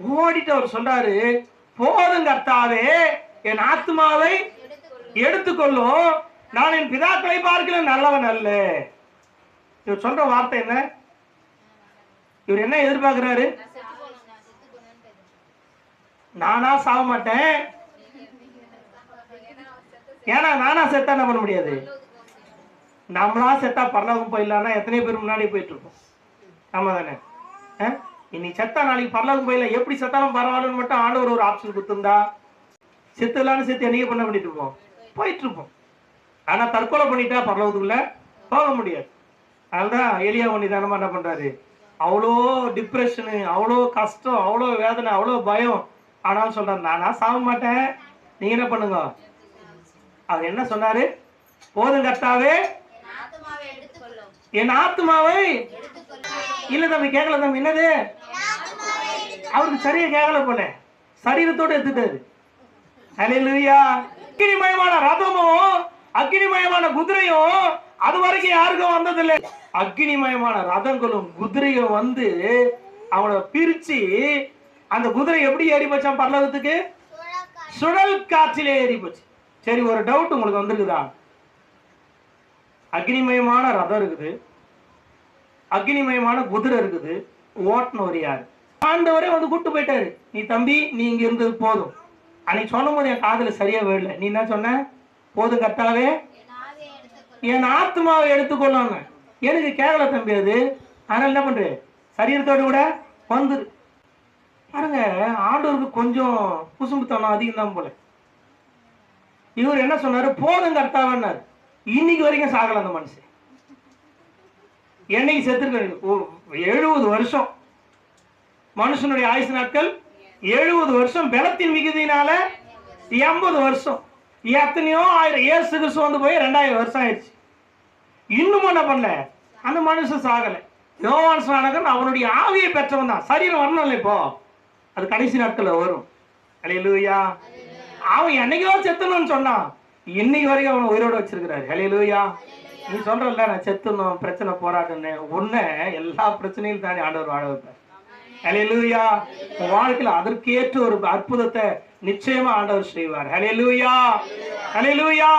ஓடிட்டு அவர் சொல்றாரு, போதும் கர்த்தாவே, என் ஆத்மாவை எடுத்துக்கொள்ளும், நான் என் பிதாக்களை பார்க்கல நல்லவன் அல்ல. இவர் சொல்ற வார்த்தை என்ன? இவர் என்ன எதிர்பார்க்கிறாரு? நானா சாக மாட்டேன், ஏன்னா நானா செத்தா என்ன பண்ண முடியாது. நம்மளா செத்தா பரலோகம் போயிடலாம்னா எத்தனை பேர் முன்னாடி போயிட்டு இருக்கோம். ஆமா தானே? இன்னைக்கு செத்தா நாளைக்கு பரலோகம் போயிடலாம், எப்படி செத்தாலும் பரவாயில்லன்னு மட்டும் ஆண்டவர் ஒரு ஆப்ஷன் கொடுத்துருந்தா செத்துலான்னு செத்து என்னைக்கு பண்ண பண்ணிட்டு இருப்போம், போயிட்டு இருப்போம். ஆனா தற்கொலை பண்ணிட்டா பரலோகத்துக்குள்ள போக முடியாது. அதுதான் எலியா நிதானமா என்ன பண்றாரு, அவ்வளோ டிப்ரெஷனு, அவ்வளோ கஷ்டம், அவ்வளோ வேதனை, அவ்வளோ பயம், ஆனாலும் சொல்றாரு நானா சாக மாட்டேன், நீங்க என்ன பண்ணுங்க. அவர் என்ன சொன்னாரு? போதும் கர்த்தாவே, என் ஆத்மாவை. இல்ல தம்பி, கேட்கல தம்பி, என்னது? அவருக்கு சரியா கேட்கல போல, சரீரத்தோடு எடுத்துட்டாரு. ஹல்லேலூயா. அக்கினிமயமான ரதமும் அக்கினிமயமான குதிரையும் அது வரைக்கும் யாருக்கும் வந்ததில்லை. அக்கினிமயமான ரதங்களும் குதிரையும் வந்து அவனை பிரிச்சு, அந்த குதிரை எப்படி ஏறி போச்சான் பரலோகத்துக்கு? சுழல் காற்றிலே ஏறி போச்சு. சரி, ஒரு டவுட் உங்களுக்கு வந்துருக்குதா? அக்னிமயமான ரதம் இருக்குது, அக்னிமயமான குதிரை இருக்குது, ஓட்டுனவர் யாரு? ஆண்டவரே வந்து கூட்டு போயிட்டாரு. நீ தம்பி, நீ இங்க இருந்தது போதும். அன்னைக்கு சொல்லும் போது என் காதுல சரியா விடல. நீ என்ன சொன்ன? போதும் கர்த்தாவே, என் ஆத்மாவை எடுத்துக்கொள்ளாம. எனக்கு கேட்கல தம்பி அது. அதனால என்ன பண்ற, சரீரத்தோடு கூட வந்துரு. பாருங்க, ஆண்டவருக்கு கொஞ்சம் குசும்புத்தனம் அதிகம் தான் போல. இவர் என்ன சொன்னாரு? போதும் கர்த்தாவன்னாரு. இன்னைக்கு வரைக்கும் சாகல அந்த மனுஷன். என்னைக்கு செத்துருக்க? 70 வருஷம் மனுஷனுடைய ஆயுசு நாட்கள் 70 வருஷம். பலத்தின் மிகுதியினால 80 வருஷம். எத்தனையோ ஆயிரம். இயேசு கிறிஸ்து வந்து போய் 2000 வருஷம் ஆயிடுச்சு. இன்னும் என்ன பண்ணல அந்த மனுஷன் சாகல. யோவான் ஸ்நானகன் அவனுடைய ஆவியை பெற்றவன் தான். சரீரம் வரணும்ல, இப்போ அது கடைசி நாட்கள்ல வரும். ஹல்லேலூயா. அவன் என்னைக்கோ செத்துணும்னு சொன்னான், இன்னைக்கு வரைக்கும் அவனை உயிரோட வச்சிருக்கிறாரு. ஹல்லேலூயா. நீ சொல்றல நான் செத்துணும், பிரச்சனை போராட்டம்னு, ஒண்ணு எல்லா பிரச்சனையும் தாண்டி ஆண்டவர் வாழ வைப்பார். ஹல்லேலூயா. உன் வாழ்க்கையில அதற்கேற்ற ஒரு அற்புதத்தை நிச்சயமா ஆண்டவர் செய்வார். ஹல்லேலூயா. ஹல்லேலூயா.